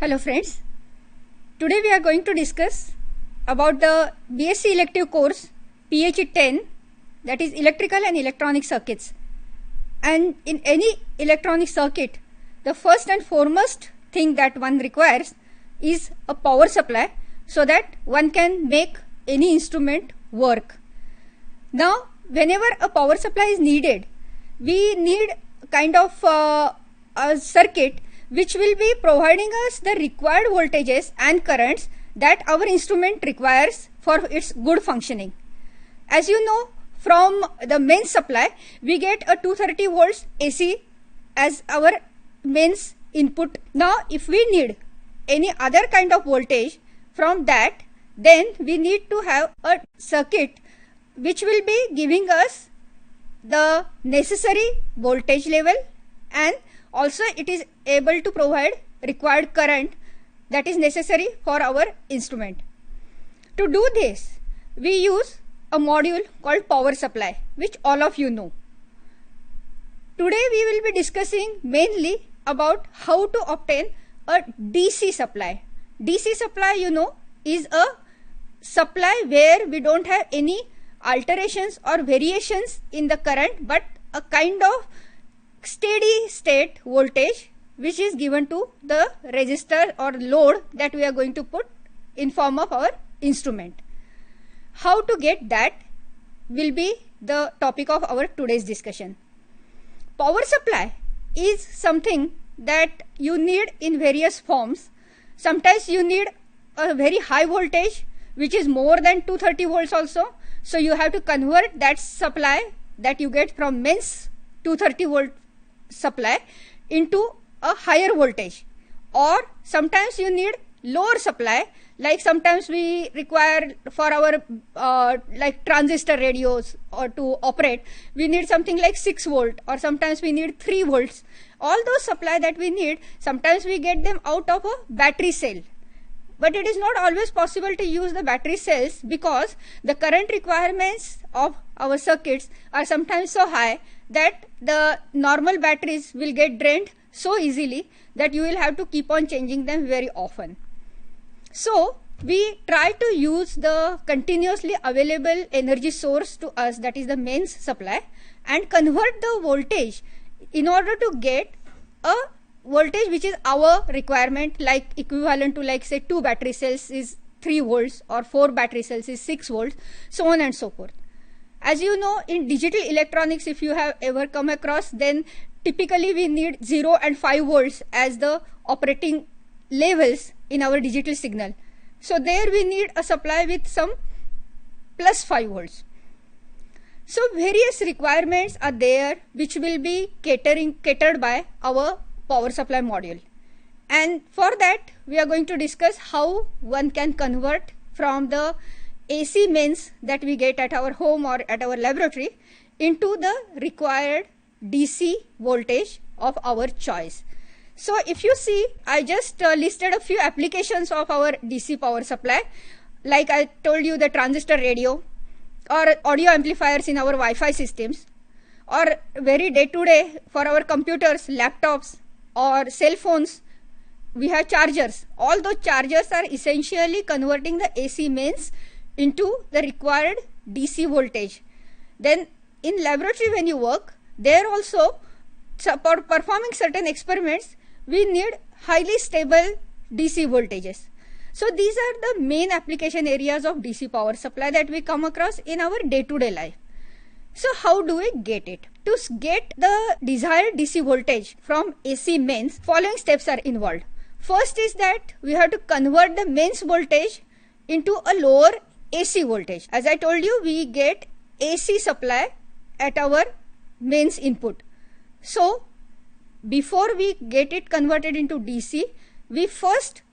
Hello friends, today we are going to discuss about the BSc elective course PHE 10, that is Electrical and Electronic Circuits. And in any electronic circuit, the first and foremost thing that one requires is a power supply so that one can make any instrument work. Now, whenever a power supply is needed, we need kind of a circuit which will be providing us the required voltages and currents that our instrument requires for its good functioning. As you know, from the mains supply, we get a 230 volts AC as our mains input. Now, if we need any other kind of voltage from that, then we need to have a circuit which will be giving us the necessary voltage level, and also it is able to provide required current that is necessary for our instrument. To do this, we use a module called power supply, which all of you know. Today we will be discussing mainly about how to obtain a DC supply. DC supply, you know, is a supply where we don't have any alterations or variations in the current, but a kind of steady state voltage which is given to the resistor or load that we are going to put in form of our instrument. How to get that will be the topic of our today's discussion. Power supply is something that you need in various forms. Sometimes you need a very high voltage which is more than 230 volts also. So you have to convert that supply that you get from mains 230 volt supply into a higher voltage. Or sometimes you need lower supply, like sometimes we require for our like transistor radios or to operate, we need something like 6 volt, or sometimes we need 3 volts. All those supply that we need, sometimes we get them out of a battery cell. But it is not always possible to use the battery cells because the current requirements of our circuits are sometimes so high that the normal batteries will get drained so easily that you will have to keep on changing them very often. So we try to use the continuously available energy source to us, that is the mains supply, and convert the voltage in order to get a voltage which is our requirement, like equivalent to, like say 2 battery cells is 3 volts or 4 battery cells is 6 volts, so on and so forth. As you know, in digital electronics, if you have ever come across, then typically we need 0 and 5 volts as the operating levels in our digital signal. So there we need a supply with some plus 5 volts. So various requirements are there which will be catered by our power supply module. And for that we are going to discuss how one can convert from the AC mains that we get at our home or at our laboratory into the required DC voltage of our choice. So if you see, I just listed a few applications of our DC power supply. Like I told you, the transistor radio or audio amplifiers in our Wi-Fi systems, or very day-to-day for our computers, laptops or cell phones, we have chargers. All those chargers are essentially converting the AC mains into the required DC voltage. Then in laboratory when you work, there also for performing certain experiments, we need highly stable DC voltages. So these are the main application areas of DC power supply that we come across in our day-to-day life. So how do we get it? To get the desired DC voltage from AC mains, following steps are involved. First is that we have to convert the mains voltage into a lower AC voltage. As I told you, we get AC supply at our mains input. So before we get it converted into DC, we first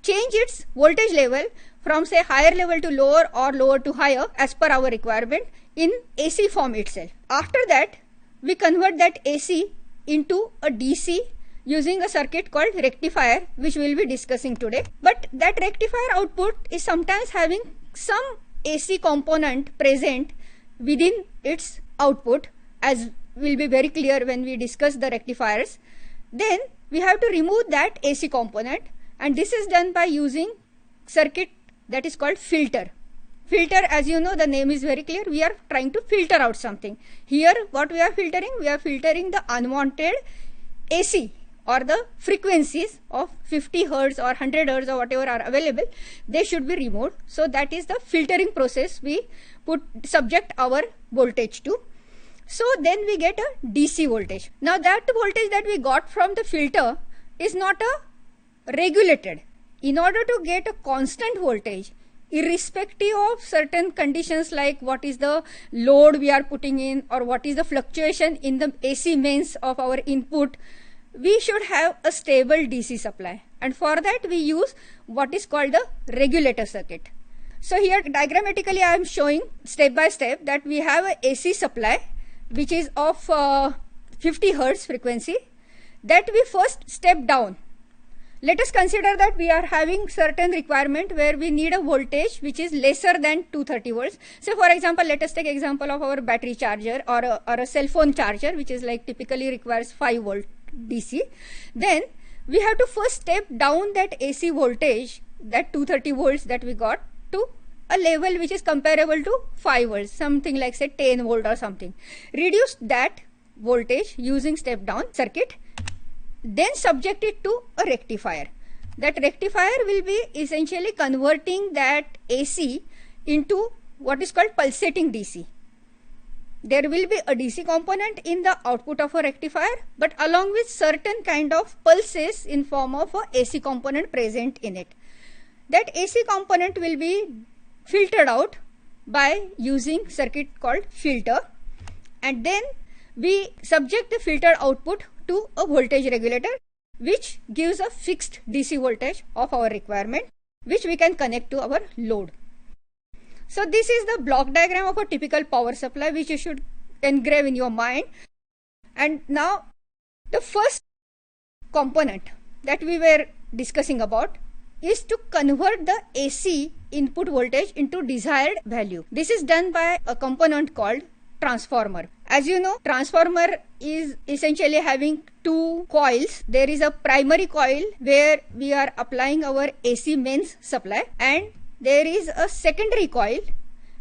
change its voltage level from say higher level to lower or lower to higher as per our requirement in AC form itself. After that, we convert that AC into a DC using a circuit called rectifier, which we will be discussing today. But that rectifier output is sometimes having some AC component present within its output, as will be very clear when we discuss the rectifiers. Then we have to remove that AC component and this is done by using circuit that is called filter. Filter, as you know, the name is very clear. We are trying to filter out something. Here what we are filtering? We are filtering the unwanted AC or the frequencies of 50 Hertz or 100 Hertz or whatever are available. They should be removed. So that is the filtering process we subject our voltage to. So then we get a DC voltage. Now that voltage that we got from the filter is not a regulated. In order to get a constant voltage, irrespective of certain conditions like what is the load we are putting in or what is the fluctuation in the AC mains of our input, we should have a stable DC supply, and for that we use what is called the regulator circuit. So here diagrammatically I am showing step by step that we have a AC supply which is of 50 Hertz frequency, that we first step down. Let us consider that we are having certain requirement where we need a voltage which is lesser than 230 volts. So for example, let us take example of our battery charger or a cell phone charger, which is like typically requires 5 volt DC. Then we have to first step down that AC voltage, that 230 volts that we got, to a level which is comparable to 5 volts, something like say 10 volt or something. Reduce that voltage using step down circuit, then subject it to a rectifier. That rectifier will be essentially converting that AC into what is called pulsating DC. There will be a DC component in the output of a rectifier, but along with certain kind of pulses in form of a AC component present in it. That AC component will be filtered out by using circuit called filter, and then we subject the filtered output to a voltage regulator which gives a fixed DC voltage of our requirement, which we can connect to our load. So this is the block diagram of a typical power supply which you should engrave in your mind. And now the first component that we were discussing about is to convert the AC input voltage into desired value. This is done by a component called transformer. As you know, transformer is essentially having two coils. There is a primary coil where we are applying our AC mains supply, and there is a secondary coil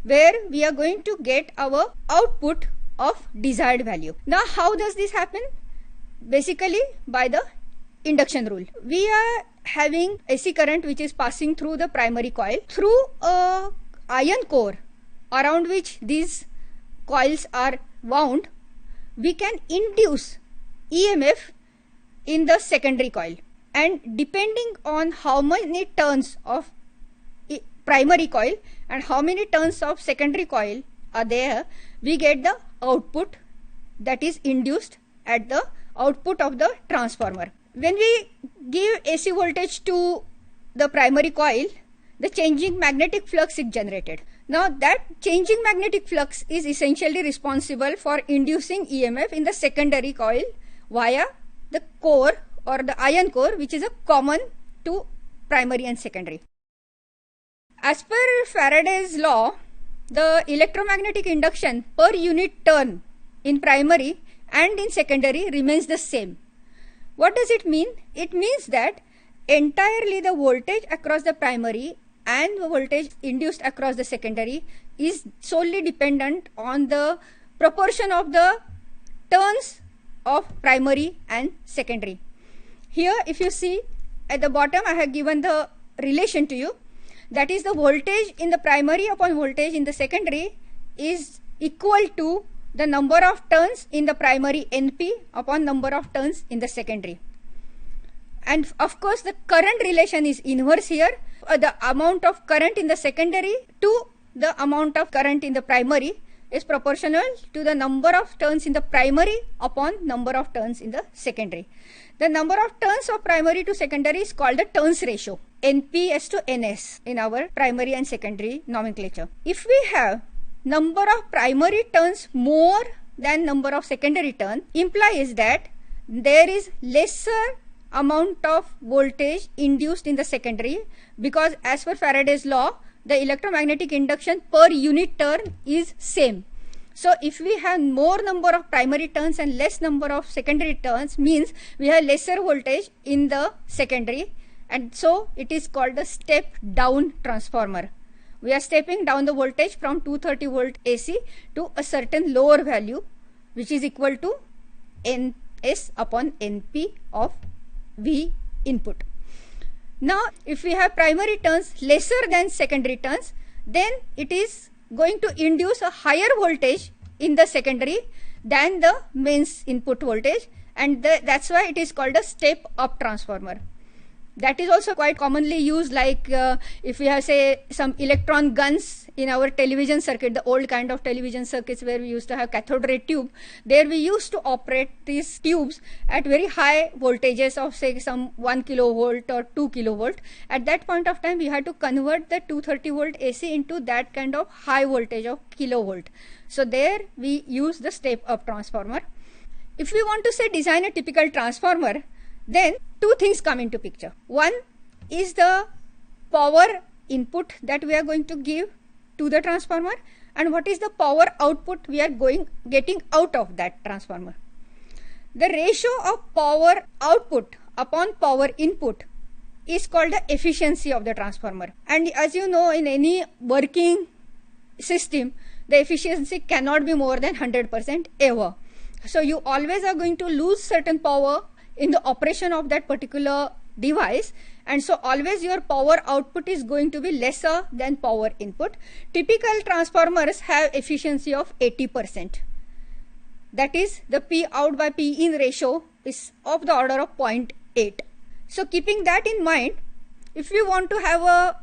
where we are going to get our output of desired value. Now how does this happen? Basically by the induction rule. We are having AC current which is passing through the primary coil through a iron core around which these coils are wound. We can induce EMF in the secondary coil, and depending on how many turns of primary coil and how many turns of secondary coil are there, we get the output that is induced at the output of the transformer. When we give AC voltage to the primary coil, the changing magnetic flux is generated. Now that changing magnetic flux is essentially responsible for inducing EMF in the secondary coil via the core or the iron core, which is a common to primary and secondary. As per Faraday's law, the electromagnetic induction per unit turn in primary and in secondary remains the same. What does it mean? It means that entirely the voltage across the primary and the voltage induced across the secondary is solely dependent on the proportion of the turns of primary and secondary. Here if you see at the bottom, I have given the relation to you, that is the voltage in the primary upon voltage in the secondary is equal to the number of turns in the primary NP upon number of turns in the secondary. And of course the current relation is inverse here. The amount of current in the secondary to the amount of current in the primary is proportional to the number of turns in the primary upon number of turns in the secondary. The number of turns of primary to secondary is called the turns ratio, NPS to NS in our primary and secondary nomenclature. If we have number of primary turns more than number of secondary turn, implies that there is lesser amount of voltage induced in the secondary, because as per Faraday's law, the electromagnetic induction per unit turn is same. So if we have more number of primary turns and less number of secondary turns, means we have lesser voltage in the secondary and so it is called the step down transformer. We are stepping down the voltage from 230 volt AC to a certain lower value, which is equal to NS upon NP of V input. Now if we have primary turns lesser than secondary turns, then it is going to induce a higher voltage in the secondary than the mains input voltage, and that's why it is called a step up transformer. That is also quite commonly used, like if we have, say, some electron guns in our television circuit, the old kind of television circuits where we used to have cathode ray tube. There we used to operate these tubes at very high voltages of, say, some 1 kilovolt or 2 kilovolt. At that point of time, we had to convert the 230 volt AC into that kind of high voltage of kilovolt. So there we use the step up transformer. If we want to, say, design a typical transformer, then two things come into picture. One is the power input that we are going to give to the transformer, and what is the power output we are getting out of that transformer. The ratio of power output upon power input is called the efficiency of the transformer. And as you know, in any working system, the efficiency cannot be more than 100% ever. So you always are going to lose certain power in the operation of that particular device, and so always your power output is going to be lesser than power input. Typical transformers have efficiency of 80%. That is, the P out by P in ratio is of the order of 0.8. So keeping that in mind, if we want to have a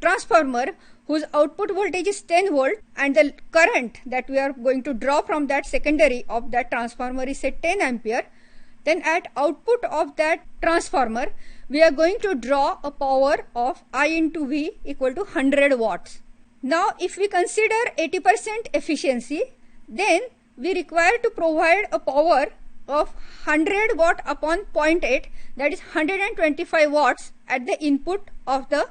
transformer whose output voltage is 10 volt and the current that we are going to draw from that secondary of that transformer is, say, 10 ampere, then at output of that transformer, we are going to draw a power of I into V equal to 100 watts. Now, if we consider 80% efficiency, then we require to provide a power of 100 watt upon 0.8, that is 125 watts at the input of the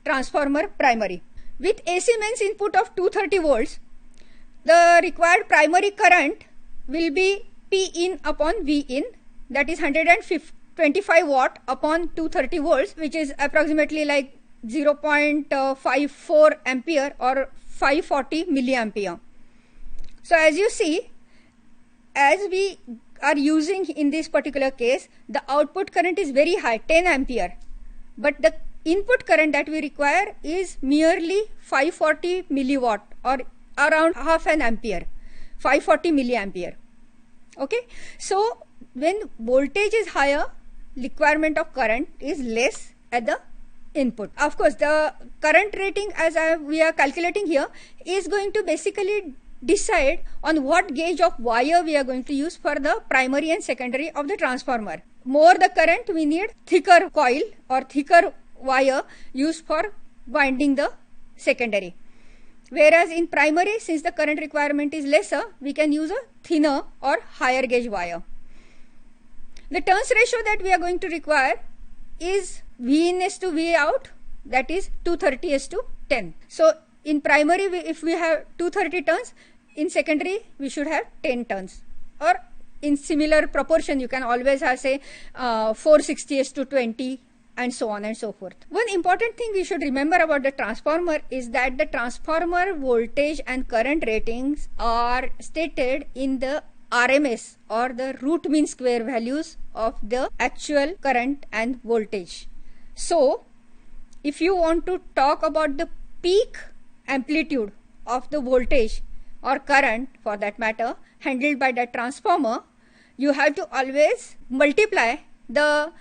transformer primary. With AC mains input of 230 volts, the required primary current will be P in upon V in, that is 125 watt upon 230 volts, which is approximately like 0.54 ampere or 540 milliampere. So as you see, as we are using in this particular case, the output current is very high, 10 ampere, but the input current that we require is merely 540 milliwatt or around half an ampere, 540 milliampere. Okay, so when voltage is higher, requirement of current is less at the input. Of course, the current rating as we are calculating here is going to basically decide on what gauge of wire we are going to use for the primary and secondary of the transformer. More the current, we need thicker coil or thicker wire used for winding the secondary. Whereas in primary, since the current requirement is lesser, we can use a thinner or higher gauge wire. The turns ratio that we are going to require is V in is to V out, that is 230 is to 10. So in primary, if we have 230 turns, in secondary we should have 10 turns, or in similar proportion you can always have, say, 460 is to 20 and so on and so forth. One important thing we should remember about the transformer is that the transformer voltage and current ratings are stated in the RMS or the root mean square values of the actual current and voltage. So if you want to talk about the peak amplitude of the voltage or current, for that matter, handled by the transformer, you have to always multiply the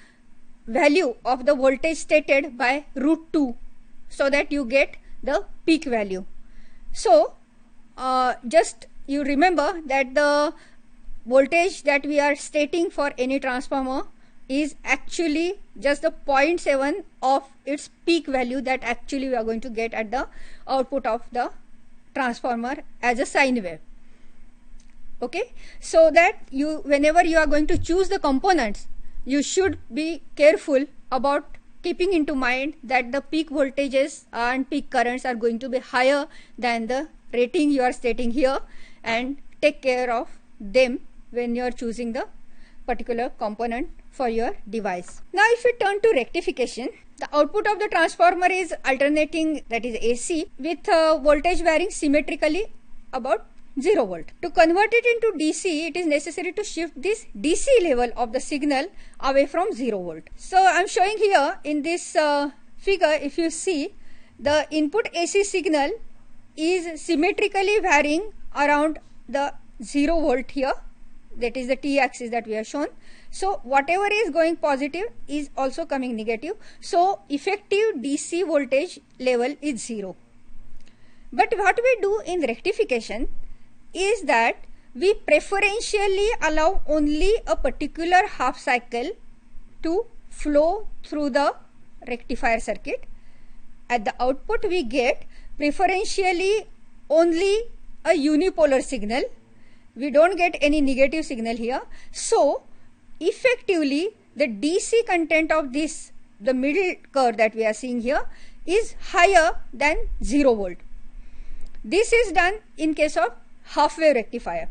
value of the voltage stated by root 2 so that you get the peak value. So just you remember that the voltage that we are stating for any transformer is actually just the 0.7 of its peak value that actually we are going to get at the output of the transformer as a sine wave. Okay, so that you, whenever you are going to choose the components, you should be careful about keeping into mind that the peak voltages and peak currents are going to be higher than the rating you are stating here, and take care of them when you are choosing the particular component for your device. Now if we turn to rectification, the output of the transformer is alternating, that is AC, with voltage varying symmetrically about 0 volt. To convert it into DC, it is necessary to shift this DC level of the signal away from 0 volt. So I am showing here in this figure, if you see, the input AC signal is symmetrically varying around the 0 volt here, that is the T axis that we have shown. So whatever is going positive is also coming negative. So effective DC voltage level is 0. But what we do in rectification is that we preferentially allow only a particular half cycle to flow through the rectifier circuit. At the output we get preferentially only a unipolar signal. We don't get any negative signal here. So effectively the DC content of this, the middle curve that we are seeing here, is higher than 0 volt. This is done in case of half wave rectifier.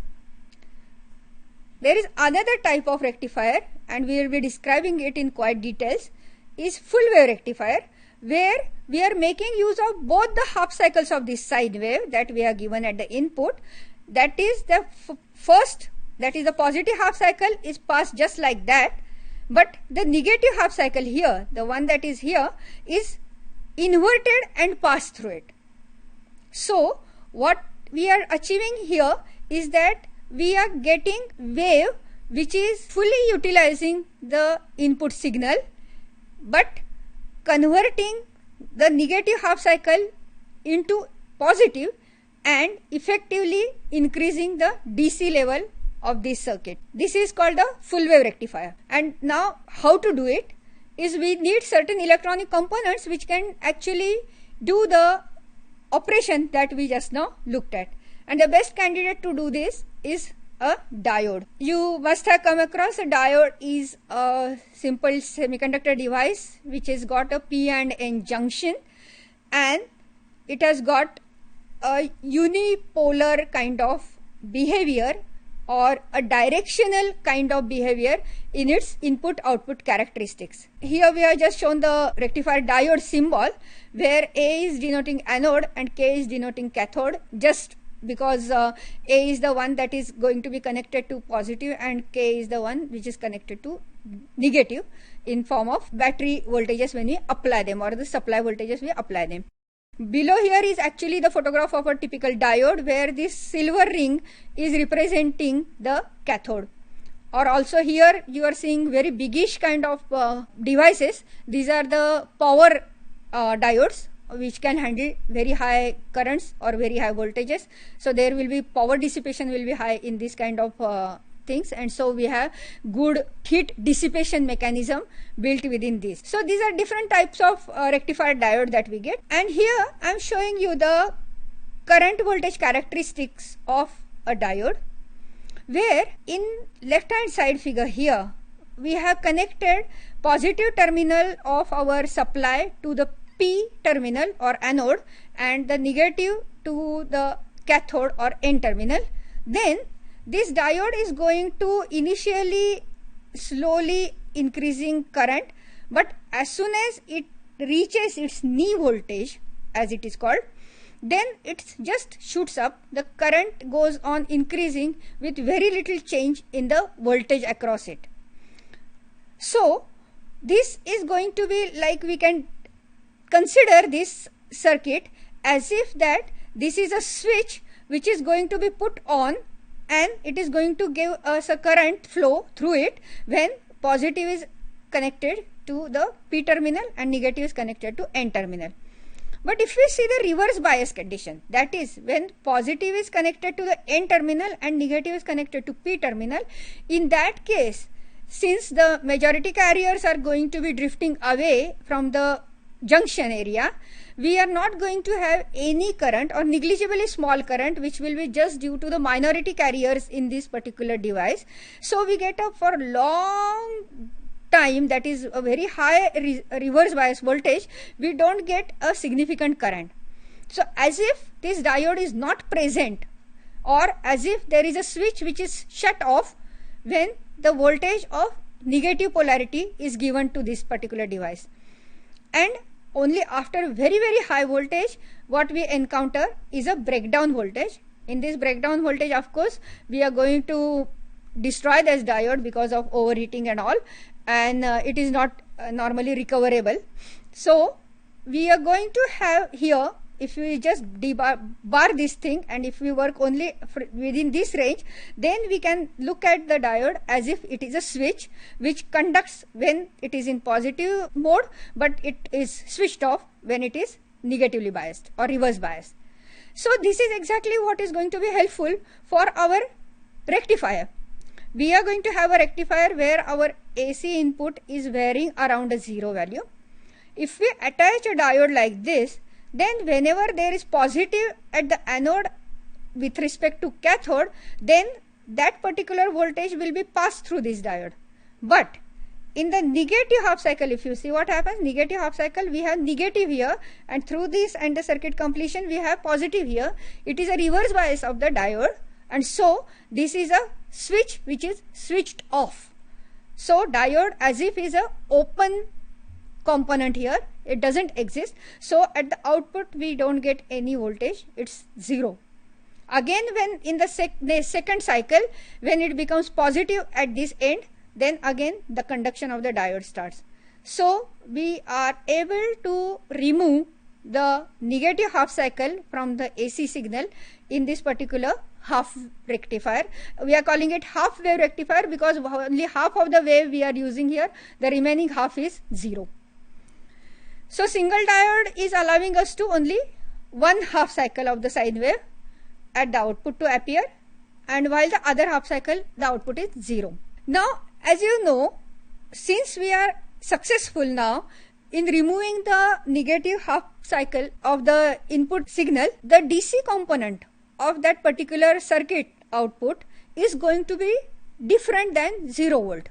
There is another type of rectifier, and we will be describing it in quite details, is full wave rectifier, where we are making use of both the half cycles of this sine wave that we are given at the input. That is the first, that is the positive half cycle is passed just like that, but the negative half cycle here, the one that is here, is inverted and passed through it. So what we are achieving here is that we are getting wave which is fully utilizing the input signal but converting the negative half cycle into positive and effectively increasing the DC level of this circuit. This is called the full wave rectifier. And now how to do it is we need certain electronic components which can actually do the operation that we just now looked at. And the best candidate to do this is a diode. You must have come across a diode. Is a simple semiconductor device which has got a P and N junction, and it has got a unipolar kind of behavior or a directional kind of behavior in its input output characteristics. Here we have just shown the rectifier diode symbol, where A is denoting anode and K is denoting cathode, just because A is the one that is going to be connected to positive and K is the one which is connected to negative in form of battery voltages when we apply them, or the supply voltages we apply them. Below here is actually the photograph of a typical diode, where this silver ring is representing the cathode. Or also here you are seeing very biggish kind of devices. These are the power diodes which can handle very high currents or very high voltages. So there will be power dissipation will be high in this kind of things, and so we have good heat dissipation mechanism built within this. So these are different types of rectifier diode that we get, and here I am showing you the current voltage characteristics of a diode, where in left hand side figure here we have connected positive terminal of our supply to the P terminal or anode and the negative to the cathode or N terminal. Then this diode is going to initially slowly increasing current, but as soon as it reaches its knee voltage, as it is called, then it just shoots up. The current goes on increasing with very little change in the voltage across it. So this is going to be like, we can consider this circuit as if that this is a switch which is going to be put on, and it is going to give us a current flow through it when positive is connected to the P terminal and negative is connected to N terminal. But if we see the reverse bias condition, that is when positive is connected to the N terminal and negative is connected to P terminal, in that case, since the majority carriers are going to be drifting away from the junction area, we are not going to have any current or negligibly small current, which will be just due to the minority carriers in this particular device. So we get up for long time, that is a very high reverse bias voltage, we don't get a significant current. So as if this diode is not present, or as if there is a switch which is shut off, when the voltage of negative polarity is given to this particular device. And only after very high voltage what we encounter is a breakdown voltage. In this breakdown voltage, of course, we are going to destroy this diode because of overheating and all, and it is not normally recoverable. So we are going to have here, if we just bar this thing and if we work only within this range, then we can look at the diode as if it is a switch which conducts when it is in positive mode, but it is switched off when it is negatively biased or reverse biased. So this is exactly what is going to be helpful for our rectifier. We are going to have a rectifier where our AC input is varying around a 0 value. If we attach a diode like this, then whenever there is positive at the anode with respect to cathode, then that particular voltage will be passed through this diode. But in the negative half cycle, if you see what happens, negative half cycle, we have negative here, and through this and the circuit completion we have positive here. It is a reverse bias of the diode, and so this is a switch which is switched off. So diode as if is a open component here, it doesn't exist. So at the output we don't get any voltage, it's 0. Again, when in the second cycle, when it becomes positive at this end, then again the conduction of the diode starts. So we are able to remove the negative half cycle from the AC signal in this particular half rectifier. We are calling it half wave rectifier because only half of the wave we are using here, the remaining half is 0. So single diode is allowing us to only one half cycle of the sine wave at the output to appear, and while the other half cycle the output is 0. Now as you know, since we are successful now in removing the negative half cycle of the input signal, the DC component of that particular circuit output is going to be different than 0 volt.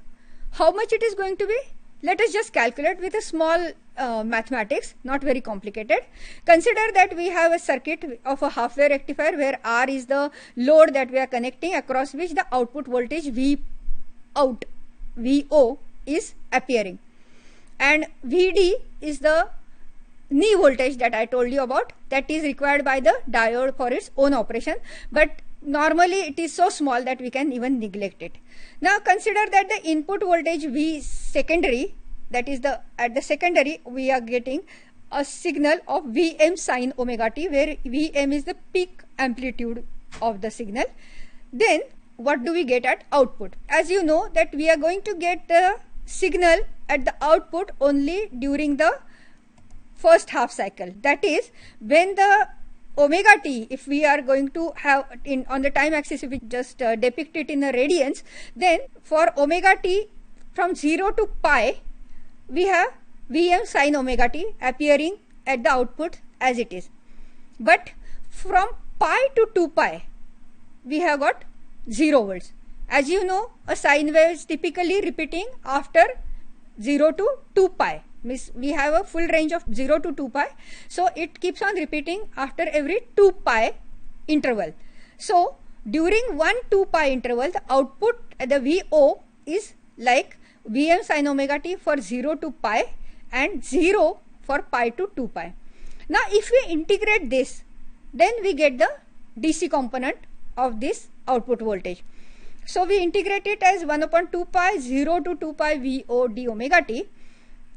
How much it is going to be? Let us just calculate with a small mathematics, not very complicated. Consider that we have a circuit of a half wave rectifier where R is the load that we are connecting, across which the output voltage V out, VO, is appearing, and VD is the knee voltage that I told you about, that is required by the diode for its own operation, but normally it is so small that we can even neglect it. Now consider that the input voltage V secondary, that is at the secondary we are getting a signal of Vm sine omega t, where Vm is the peak amplitude of the signal. Then what do we get at output? As you know that we are going to get the signal at the output only during the first half cycle, that is when the omega t, if we are going to have on the time axis, if we just depict it in the radians, then for omega t from 0 to pi we have Vm sine omega t appearing at the output as it is, but from pi to 2 pi we have got 0 volts. As you know, a sine wave is typically repeating after 0 to 2 pi. We have a full range of 0 to 2 pi, so it keeps on repeating after every 2 pi interval. So during 1 2 pi interval, the output at the VO is like Vm sin omega t for 0 to pi and 0 for pi to 2 pi. Now if we integrate this, then we get the DC component of this output voltage. So we integrate it as 1 upon 2 pi 0 to 2 pi VO d omega t,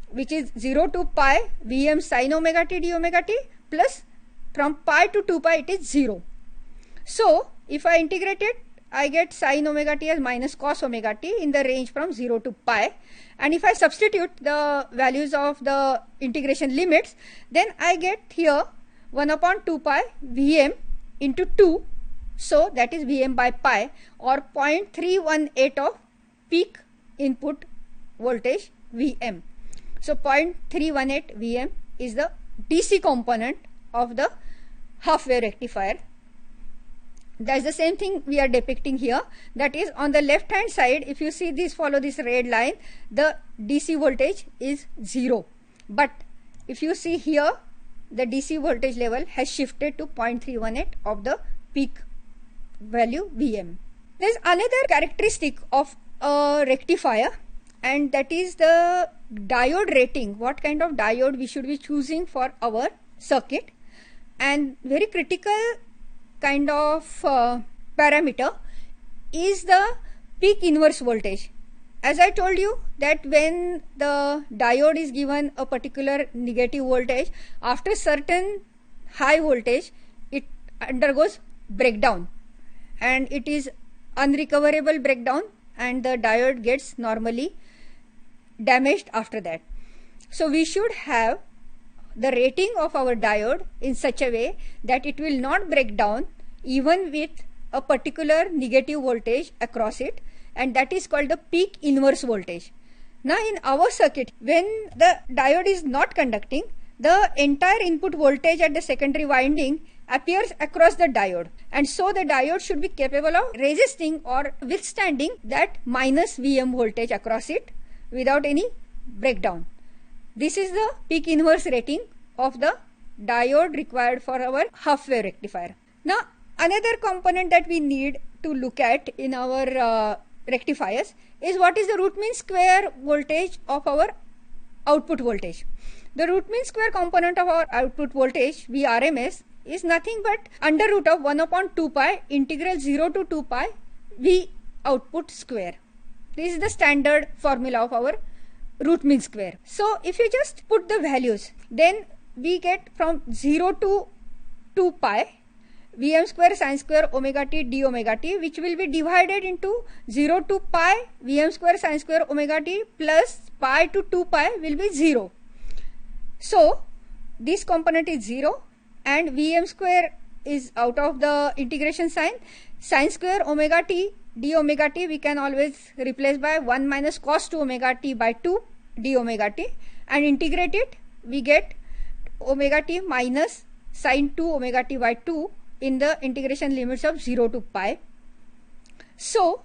which is 0 to pi Vm sin omega t d omega t, plus from pi to 2 pi it is 0. So if I integrate it, I get sin omega t as minus cos omega t in the range from 0 to pi, and if I substitute the values of the integration limits, then I get here 1 upon 2 pi Vm into 2, so that is Vm by pi, or 0.318 of peak input voltage Vm. So 0.318 Vm is the DC component of the half wave rectifier. That is the same thing we are depicting here. That is, on the left hand side, if you see this, follow this red line, the DC voltage is 0. But if you see here, the DC voltage level has shifted to 0.318 of the peak value Vm. There is another characteristic of a rectifier, and that is the diode rating, what kind of diode we should be choosing for our circuit. And very critical kind of parameter is the peak inverse voltage. As I told you that when the diode is given a particular negative voltage, after certain high voltage it undergoes breakdown, and it is unrecoverable breakdown, and the diode gets normally damaged after that. So we should have the rating of our diode in such a way that it will not break down even with a particular negative voltage across it, and that is called the peak inverse voltage. Now in our circuit, when the diode is not conducting, the entire input voltage at the secondary winding appears across the diode, and so the diode should be capable of resisting or withstanding that minus Vm voltage across it without any breakdown. This is the peak inverse rating of the diode required for our half wave rectifier. Now another component that we need to look at in our rectifiers is what is the root mean square voltage of our output voltage. The root mean square component of our output voltage, Vrms, is nothing but under root of 1 upon 2 pi integral 0 to 2 pi V output square. This is the standard formula of our root mean square. So if you just put the values, then we get from 0 to 2 pi Vm square sine square omega t d omega t, which will be divided into 0 to pi Vm square sine square omega t plus pi to 2 pi will be 0. So this component is 0, and Vm square is out of the integration sign. Sine square omega t d omega t we can always replace by 1 minus cos 2 omega t by 2 d omega t, and integrate it, we get omega t minus sine 2 omega t by 2 in the integration limits of 0 to pi. So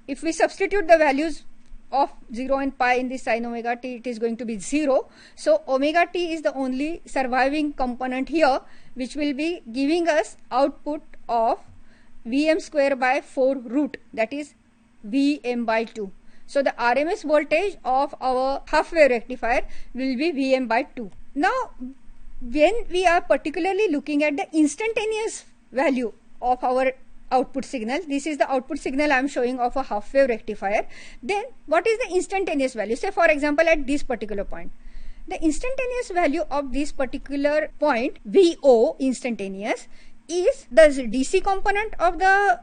if we substitute the values of 0 and pi in this sine omega t, it is going to be 0. So omega t is the only surviving component here, which will be giving us output of Vm square by 4 root, that is Vm by 2. So the RMS voltage of our half wave rectifier will be Vm by 2. Now when we are particularly looking at the instantaneous value of our output signal, this is the output signal I am showing of a half wave rectifier, then what is the instantaneous value? Say for example at this particular point, the instantaneous value of this particular point, VO instantaneous, is the DC component of the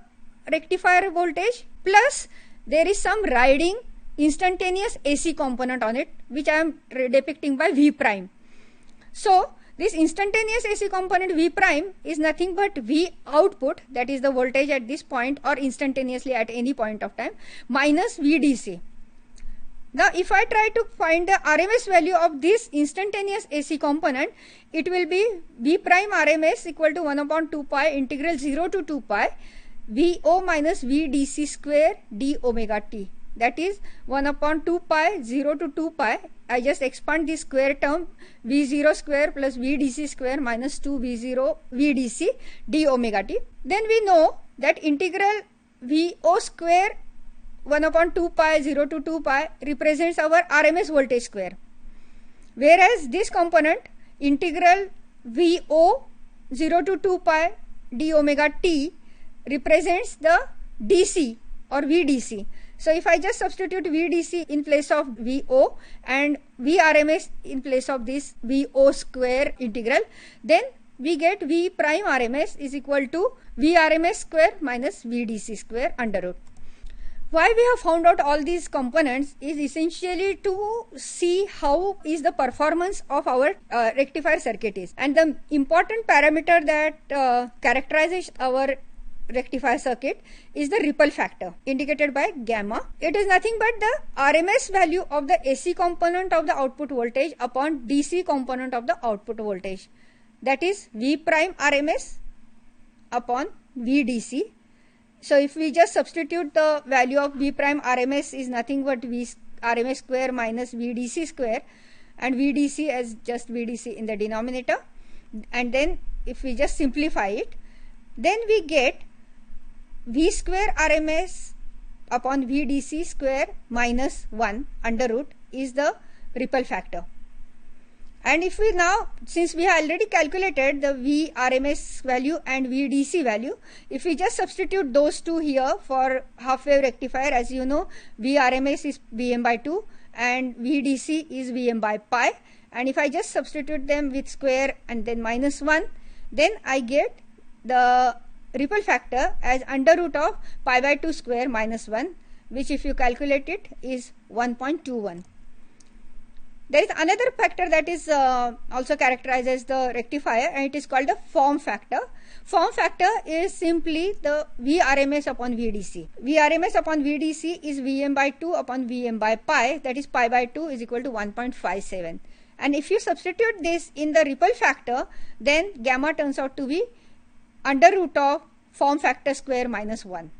rectifier voltage plus there is some riding instantaneous AC component on it, which I am depicting by V prime. So this instantaneous AC component V prime is nothing but V output, that is the voltage at this point or instantaneously at any point of time, minus VDC. Now if I try to find the RMS value of this instantaneous AC component, it will be V prime RMS equal to 1 upon 2 pi integral 0 to 2 pi VO minus VDC square d omega t, that is 1 upon 2 pi 0 to 2 pi. I just expand this square term, V0 square plus VDC square minus 2 V0 VDC d omega t. Then we know that integral VO square 1 upon 2 pi 0 to 2 pi represents our RMS voltage square, whereas this component integral VO 0 to 2 pi d omega t represents the DC or VDC. So if I just substitute VDC in place of VO and VRMS in place of this VO square integral, then we get V prime RMS is equal to VRMS square minus VDC square under root. Why we have found out all these components is essentially to see how is the performance of our rectifier circuit is. And the important parameter that characterizes our rectifier circuit is the ripple factor indicated by gamma. It is nothing but the RMS value of the AC component of the output voltage upon DC component of the output voltage, that is V prime RMS upon VDC. So if we just substitute the value of V prime RMS is nothing but V RMS square minus VDC square, and VDC as just VDC in the denominator, and then if we just simplify it, then we get V square RMS upon VDC square minus 1 under root is the ripple factor. And if we now, since we have already calculated the VRMS value and VDC value, if we just substitute those two here for half wave rectifier, as you know, VRMS is Vm by 2 and VDC is Vm by pi, and if I just substitute them with square and then minus 1, then I get the ripple factor as under root of pi by 2 square minus 1, which if you calculate it is 1.21. There is another factor that is also characterized as the rectifier, and it is called the form factor. Form factor is simply the VRMS upon VDC. VRMS upon VDC is Vm by 2 upon Vm by pi, that is pi by 2 is equal to 1.57. And if you substitute this in the ripple factor, then gamma turns out to be under root of form factor square minus 1.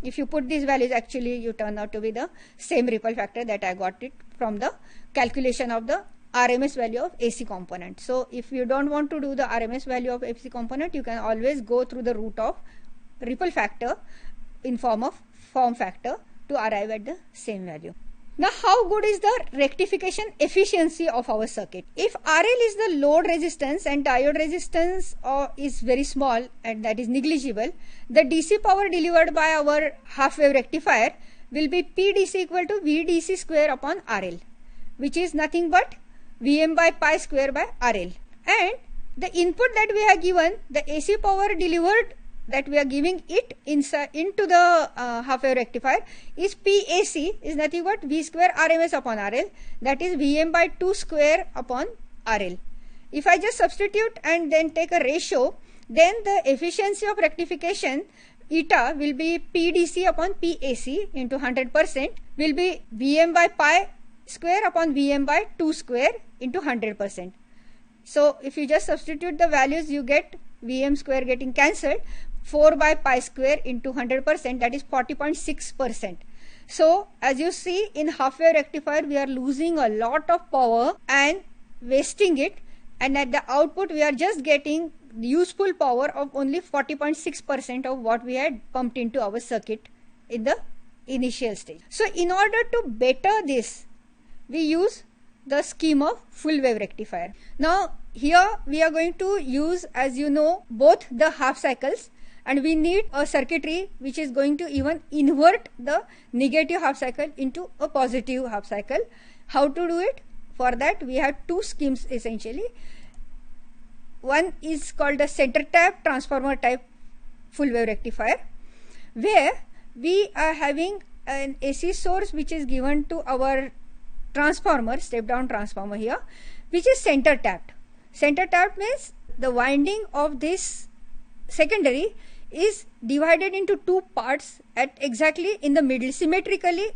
If you put these values, actually you turn out to be the same ripple factor that I got it from the calculation of the RMS value of AC component. So if you don't want to do the RMS value of AC component, you can always go through the root of ripple factor in form of form factor to arrive at the same value. Now, how good is the rectification efficiency of our circuit? If RL is the load resistance and diode resistance is very small and that is negligible, the DC power delivered by our half wave rectifier will be PDC equal to VDC square upon RL, which is nothing but Vm by pi square by RL. And the input that we have given, the AC power delivered that we are giving it into the half wave rectifier is PAC, is nothing but V square RMS upon RL, that is Vm by 2 square upon RL. If I just substitute and then take a ratio, then the efficiency of rectification eta will be PDC upon PAC into 100% will be Vm by pi square upon Vm by 2 square into 100%. So if you just substitute the values, you get Vm square getting cancelled, 4 by pi square into 100%, that is 40.6%. So as you see, in half wave rectifier we are losing a lot of power and wasting it, and at the output we are just getting useful power of only 40.6% of what we had pumped into our circuit in the initial stage. So in order to better this, we use the scheme of full wave rectifier. Now here we are going to use, as you know, both the half cycles, and we need a circuitry which is going to even invert the negative half cycle into a positive half cycle. How to do it? For that we have two schemes essentially. One is called the center tap transformer type full wave rectifier, where we are having an AC source which is given to our transformer, step down transformer here, which is center tapped. Center tapped means the winding of this secondary is divided into two parts at exactly in the middle, symmetrically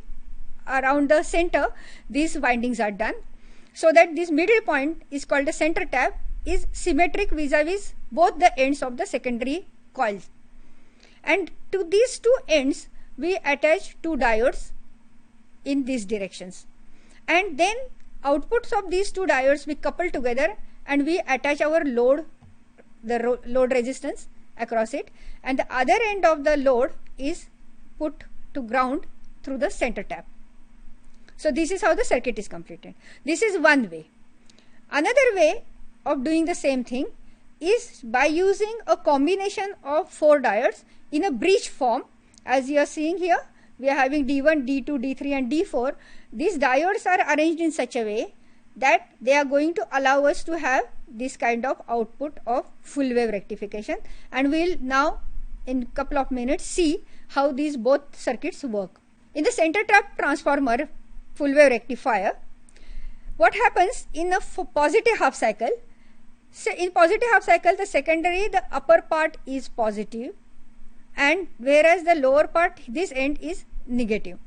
around the center these windings are done, so that this middle point is called the center tap, is symmetric vis-a-vis both the ends of the secondary coils. And to these two ends we attach two diodes in these directions, and then outputs of these two diodes we couple together and we attach our load, the load resistance across it, and the other end of the load is put to ground through the center tap. So this is how the circuit is completed. This is one way. Another way of doing the same thing is by using a combination of 4 diodes in a bridge form. As you are seeing here, we are having D1, D2, D3 and D4. These diodes are arranged in such a way that they are going to allow us to have this kind of output of full wave rectification, and we will now in a couple of minutes see how these both circuits work. In the center tap transformer full wave rectifier, what happens in a positive half cycle? So in positive half cycle, the secondary, the upper part is positive, and whereas the lower part, this end is negative.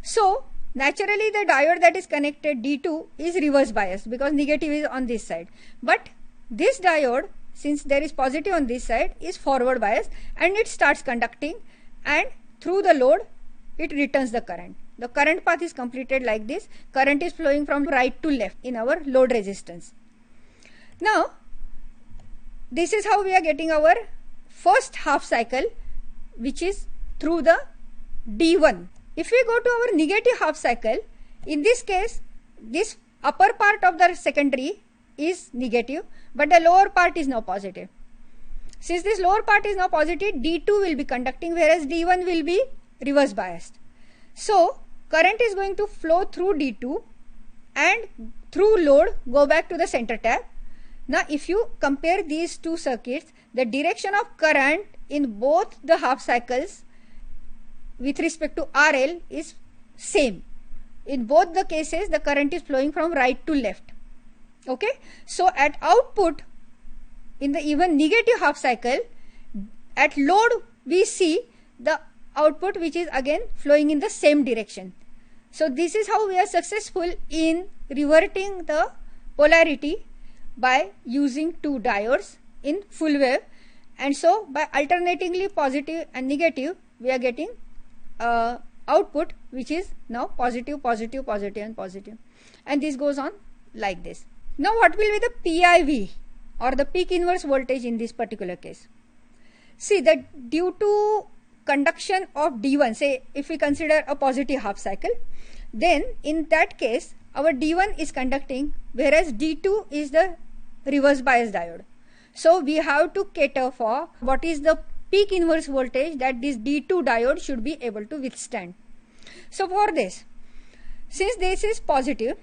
So naturally the diode that is connected D2 is reverse biased because negative is on this side, but this diode, since there is positive on this side, is forward biased and it starts conducting, and through the load it returns the current. The current path is completed like this. Current is flowing from right to left in our load resistance. Now this is how we are getting our first half cycle, which is through the D1. If we go to our negative half cycle, in this case, this upper part of the secondary is negative, but the lower part is now positive. Since this lower part is now positive, D2 will be conducting, whereas D1 will be reverse biased. So current is going to flow through D2 and through load go back to the center tap. Now if you compare these two circuits, the direction of current in both the half cycles with respect to RL is same. In both the cases, the current is flowing from right to left. Okay, so at output, in the even negative half cycle, at load we see the output which is again flowing in the same direction. So this is how we are successful in reverting the polarity by using two diodes in full wave, and so by alternatingly positive and negative we are getting output which is now positive, positive, positive and positive, and this goes on like this. Now what will be the PIV or the peak inverse voltage in this particular case? See that due to conduction of D1, say if we consider a positive half cycle, then in that case our D1 is conducting, whereas D2 is the reverse bias diode. So we have to cater for what is the peak inverse voltage that this D2 diode should be able to withstand. So for this, since this is positive,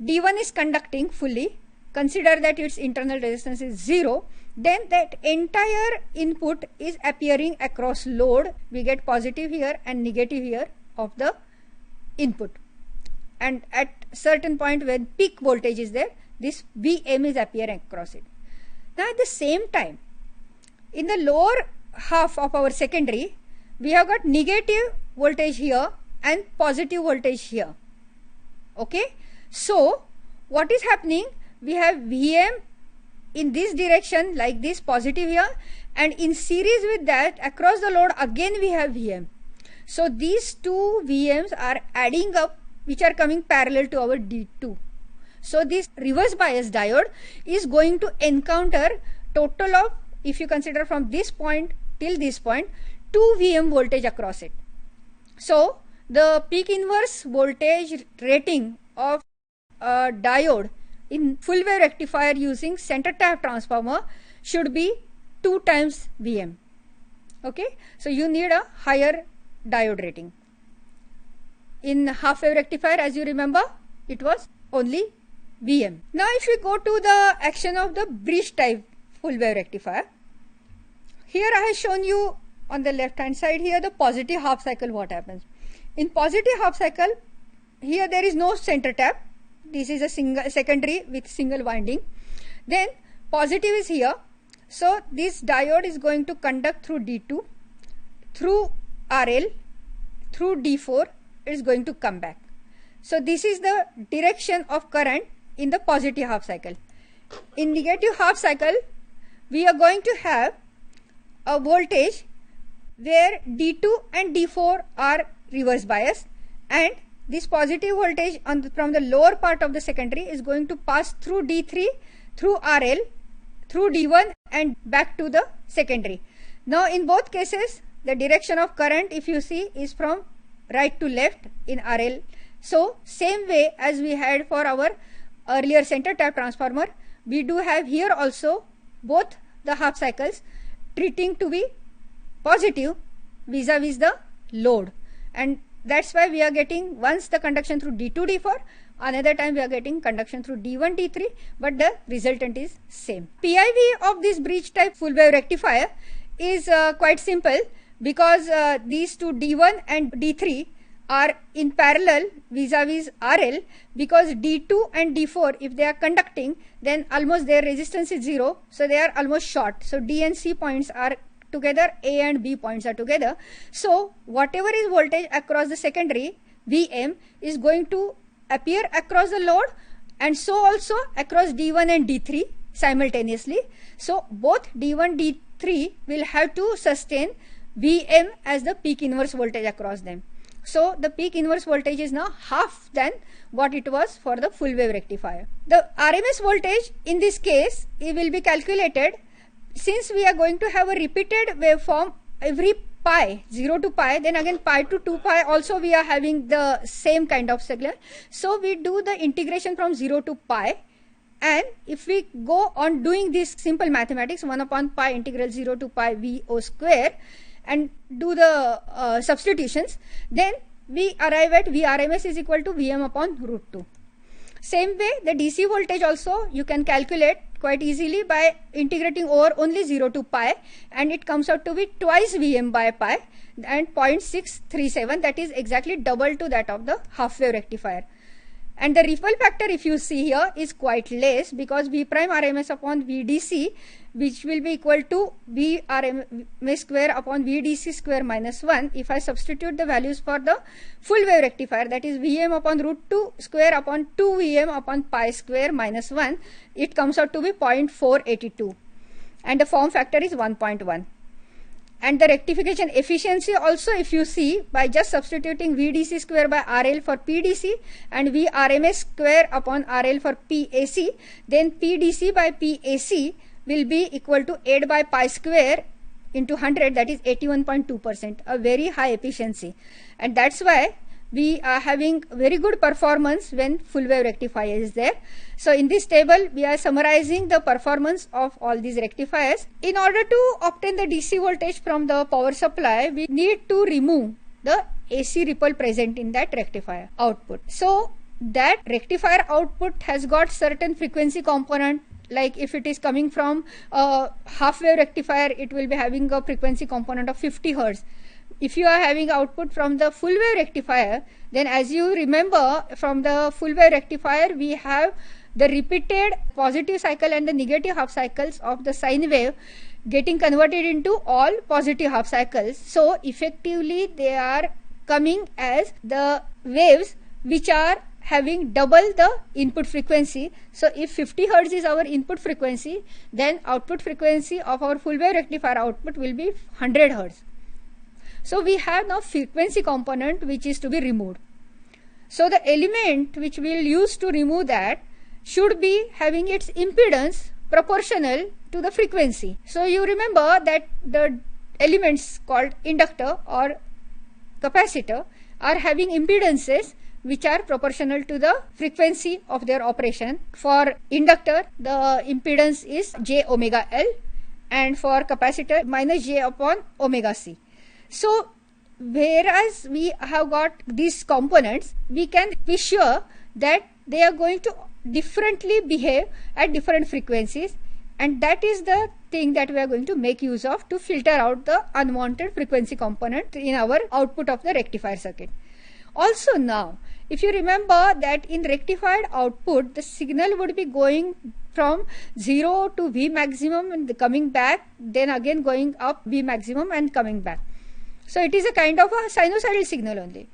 D1 is conducting fully, consider that its internal resistance is 0, then that entire input is appearing across load. We get positive here and negative here of the input, and at certain point when peak voltage is there, this Vm is appearing across it. Now at the same time, in the lower half of our secondary, we have got negative voltage here and positive voltage here. Okay, so what is happening? We have Vm in this direction like this, positive here, and in series with that across the load again we have Vm. So these two Vms are adding up, which are coming parallel to our D2. So this reverse bias diode is going to encounter total of, if you consider from this point till this point, 2 Vm voltage across it. So the peak inverse voltage rating of a diode in full wave rectifier using center tap transformer should be 2 times Vm. Okay, so you need a higher diode rating. In half wave rectifier, as you remember, it was only Vm. Now if we go to the action of the bridge type full wave rectifier, here I have shown you on the left hand side here the positive half cycle what happens. In positive half cycle, here there is no center tap. This is a single secondary with single winding. Then positive is here. So this diode is going to conduct through D2, through RL, through D4, it is going to come back. So this is the direction of current in the positive half cycle. In negative half cycle, we are going to have a voltage where D2 and D4 are reverse bias, and this positive voltage from the lower part of the secondary is going to pass through D3, through RL, through D1 and back to the secondary. Now in both cases, the direction of current, if you see, is from right to left in RL. So same way as we had for our earlier center tap transformer, we do have here also both the half cycles treating to be positive vis-a-vis the load, and that's why we are getting once the conduction through D2, D4, another time we are getting conduction through D1, D3, but the resultant is same. PIV of this bridge type full wave rectifier is quite simple, because these two D1 and D3 are in parallel vis-a-vis RL, because D2 and D4, if they are conducting, then almost their resistance is 0, so they are almost short. So D and C points are together, A and B points are together. So whatever is voltage across the secondary, Vm, is going to appear across the load, and so also across D1 and D3 simultaneously. So both D1, D3 will have to sustain Vm as the peak inverse voltage across them. So the peak inverse voltage is now half than what it was for the full wave rectifier. The RMS voltage in this case, it will be calculated, since we are going to have a repeated waveform every pi, 0 to pi, then again pi to 2 pi also we are having the same kind of signal. So we do the integration from 0 to pi, and if we go on doing this simple mathematics, 1 upon pi integral 0 to pi VO square, and do the substitutions, then we arrive at Vrms is equal to Vm upon root 2. Same way, the DC voltage also you can calculate quite easily by integrating over only 0 to pi, and it comes out to be twice Vm by pi and 0.637, that is exactly double to that of the half wave rectifier. And the ripple factor, if you see here, is quite less, because V prime RMS upon VDC, which will be equal to V RMS square upon VDC square minus 1. If I substitute the values for the full wave rectifier, that is Vm upon root 2 square upon 2 Vm upon pi square minus 1, it comes out to be 0.482, and the form factor is 1.1. And the rectification efficiency also, if you see, by just substituting VDC square by RL for PDC and VRMS square upon RL for PAC, then PDC by PAC will be equal to 8 by pi square into 100, that is 81.2%, a very high efficiency. And that's why we are having very good performance when full wave rectifier is there. So in this table we are summarizing the performance of all these rectifiers. In order to obtain the DC voltage from the power supply, we need to remove the AC ripple present in that rectifier output. So that rectifier output has got certain frequency component. Like if it is coming from a half wave rectifier, it will be having a frequency component of 50 Hz. If you are having output from the full wave rectifier, then as you remember, from the full wave rectifier we have the repeated positive cycle and the negative half cycles of the sine wave getting converted into all positive half cycles. So effectively they are coming as the waves which are having double the input frequency. So if 50 Hz is our input frequency, then output frequency of our full wave rectifier output will be 100 Hz. So we have now frequency component which is to be removed. So the element which we will use to remove that should be having its impedance proportional to the frequency. So you remember that the elements called inductor or capacitor are having impedances which are proportional to the frequency of their operation. For inductor, the impedance is j omega L, and for capacitor minus j upon omega C. So whereas we have got these components, we can be sure that they are going to differently behave at different frequencies, and that is the thing that we are going to make use of to filter out the unwanted frequency component in our output of the rectifier circuit. Also now, if you remember that in rectified output, the signal would be going from 0 to V maximum and coming back, then again going up V maximum and coming back. So it is a kind of a sinusoidal signal only,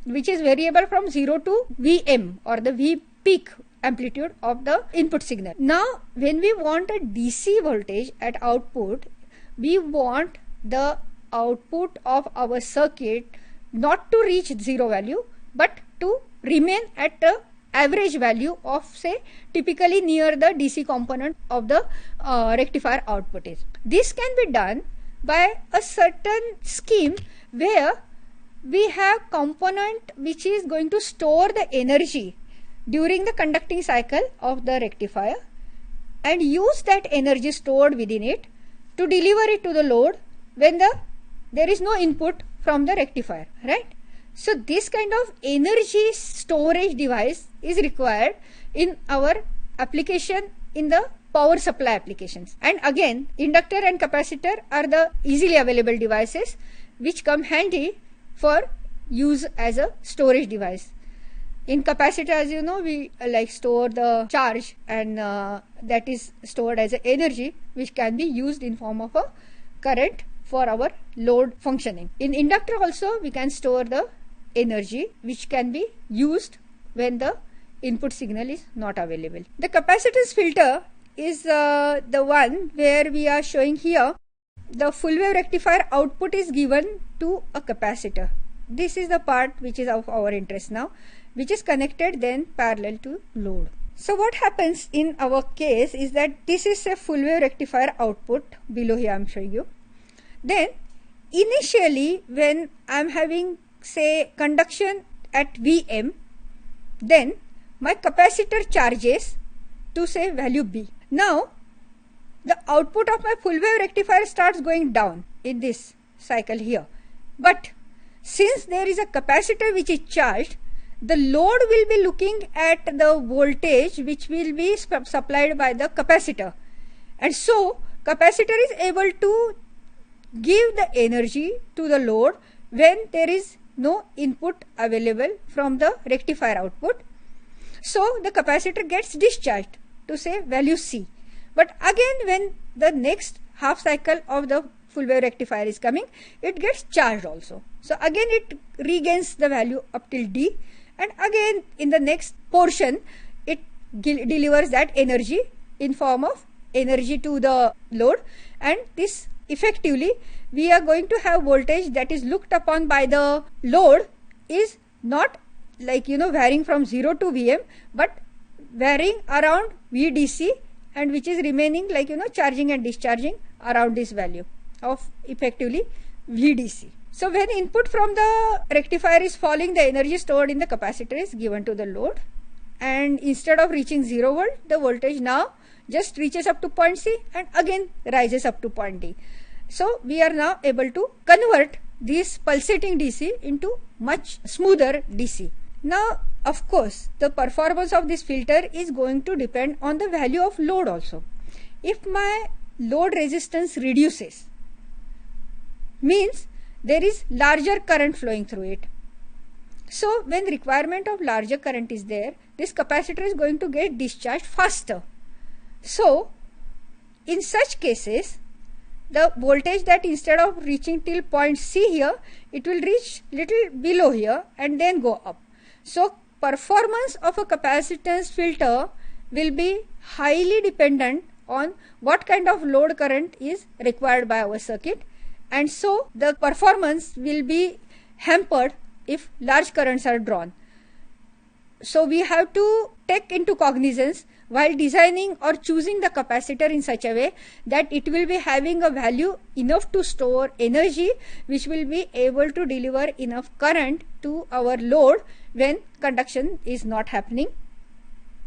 which is variable from 0 to Vm, or the V peak amplitude of the input signal. Now when we want a DC voltage at output, we want the output of our circuit not to reach 0 value, but to remain at the average value of, say, typically near the DC component of the rectifier output is. This can be done by a certain scheme where we have component which is going to store the energy during the conducting cycle of the rectifier and use that energy stored within it to deliver it to the load when there is no input from the rectifier, right? So this kind of energy storage device is required in our application in the power supply applications. And again, inductor and capacitor are the easily available devices which come handy for use as a storage device. In capacitor, as you know, we store the charge, and that is stored as a energy which can be used in form of a current for our load functioning. In inductor also we can store the energy which can be used when the input signal is not available. The capacitance filter is the one where we are showing here the full wave rectifier output is given to a capacitor. This is the part which is of our interest now, which is connected then parallel to load. So what happens in our case is that this is a full wave rectifier output. Below here I am showing you. Then initially when I am having say conduction at Vm, then my capacitor charges to say value B. Now the output of my full wave rectifier starts going down in this cycle here. But since there is a capacitor which is charged, the load will be looking at the voltage which will be supplied by the capacitor. And so capacitor is able to give the energy to the load when there is no input available from the rectifier output. So the capacitor gets discharged to say value C. But again when the next half cycle of the full wave rectifier is coming, it gets charged also. So again it regains the value up till D, and again in the next portion it delivers that energy in form of energy to the load, and this effectively we are going to have voltage that is looked upon by the load is not like varying from 0 to Vm, but varying around VDC, and which is remaining like charging and discharging around this value of effectively VDC. So when input from the rectifier is falling, the energy stored in the capacitor is given to the load, and instead of reaching 0 volt, the voltage now just reaches up to point C and again rises up to point D. So we are now able to convert this pulsating DC into much smoother DC. Now of course the performance of this filter is going to depend on the value of load also. If my load resistance reduces, means there is larger current flowing through it. So when requirement of larger current is there, this capacitor is going to get discharged faster. So in such cases, the voltage that instead of reaching till point C here, it will reach little below here and then go up. So performance of a capacitance filter will be highly dependent on what kind of load current is required by our circuit, and so the performance will be hampered if large currents are drawn. So we have to take into cognizance while designing or choosing the capacitor in such a way that it will be having a value enough to store energy which will be able to deliver enough current to our load when conduction is not happening.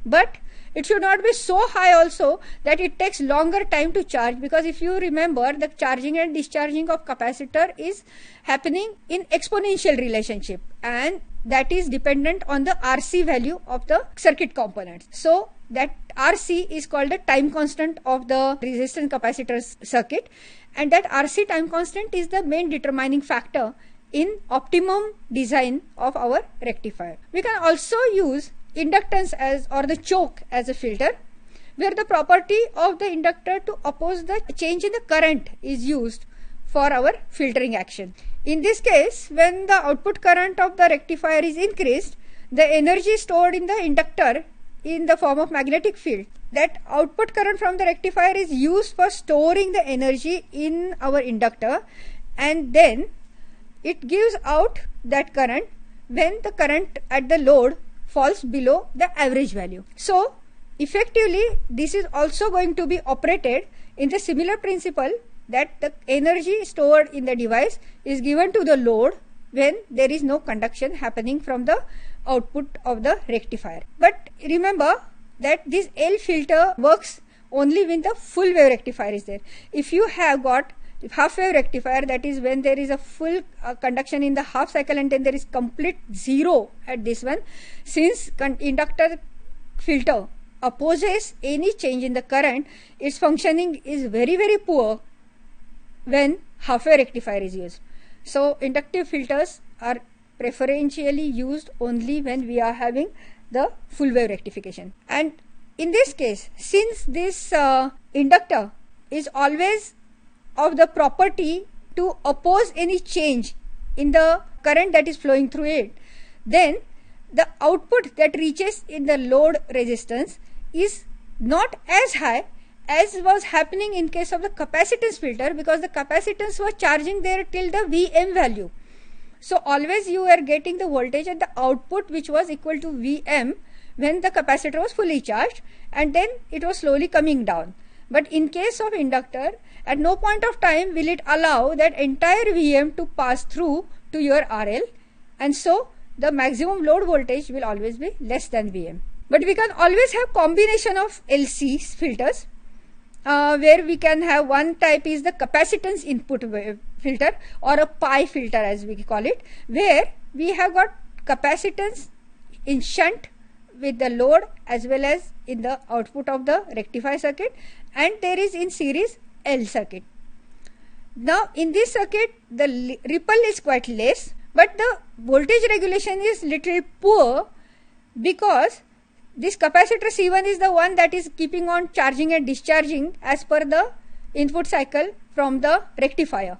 But it should not be so high also that it takes longer time to charge, because if you remember, the charging and discharging of capacitor is happening in exponential relationship, and that is dependent on the RC value of the circuit components. So that RC is called the time constant of the resistance capacitor circuit, and that RC time constant is the main determining factor in optimum design of our rectifier. We can also use inductance as or the choke as a filter, where the property of the inductor to oppose the change in the current is used for our filtering action. In this case, when the output current of the rectifier is increased, the energy stored in the inductor in the form of magnetic field, that output current from the rectifier is used for storing the energy in our inductor, and then it gives out that current when the current at the load falls below the average value. So effectively this is also going to be operated in the similar principle, that the energy stored in the device is given to the load when there is no conduction happening from the output of the rectifier. But remember that this L filter works only when the full wave rectifier is there. If you have got half wave rectifier, that is when there is a full conduction in the half cycle and then there is complete zero at this one, since inductor filter opposes any change in the current, its functioning is very poor when half wave rectifier is used. So inductive filters are preferentially used only when we are having the full wave rectification. And in this case, since this inductor is always of the property to oppose any change in the current that is flowing through it, then the output that reaches in the load resistance is not as high as was happening in case of the capacitance filter, because the capacitance was charging there till the Vm value. So always you are getting the voltage at the output which was equal to Vm when the capacitor was fully charged, and then it was slowly coming down. But in case of inductor, at no point of time will it allow that entire Vm to pass through to your RL, and so the maximum load voltage will always be less than Vm. But we can always have combination of LC filters, where we can have one type is the capacitance input filter, or a PHE filter as we call it, where we have got capacitance in shunt with the load as well as in the output of the rectifier circuit, and there is in series L circuit. Now in this circuit the ripple is quite less, but the voltage regulation is little poor, because this capacitor C1 is the one that is keeping on charging and discharging as per the input cycle from the rectifier,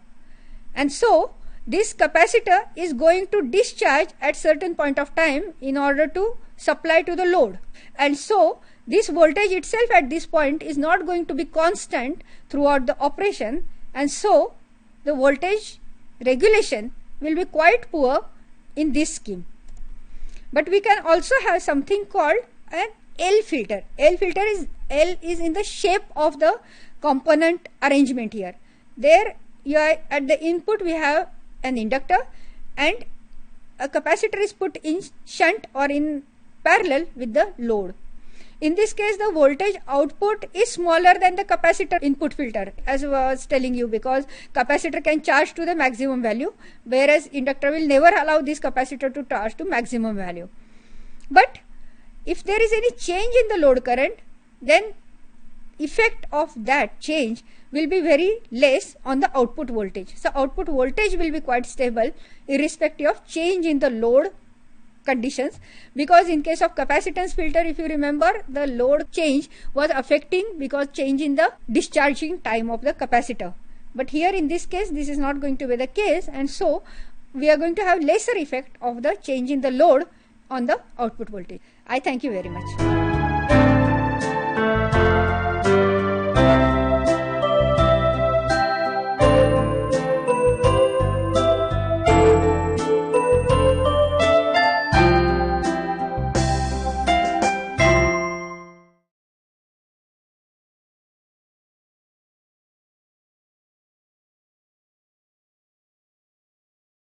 and so this capacitor is going to discharge at certain point of time in order to supply to the load, and so this voltage itself at this point is not going to be constant throughout the operation, and so the voltage regulation will be quite poor in this scheme. But we can also have something called an L filter. L is in the shape of the component arrangement here. There you are at the input we have an inductor, and a capacitor is put in shunt or in parallel with the load. In this case the voltage output is smaller than the capacitor input filter, as I was telling you, because capacitor can charge to the maximum value, whereas inductor will never allow this capacitor to charge to maximum value. But if there is any change in the load current, then effect of that change will be very less on the output voltage. So output voltage will be quite stable irrespective of change in the load conditions, because in case of capacitance filter, if you remember, the load change was affecting because change in the discharging time of the capacitor. But here in this case this is not going to be the case, and so we are going to have lesser effect of the change in the load on the output voltage. I thank you very much.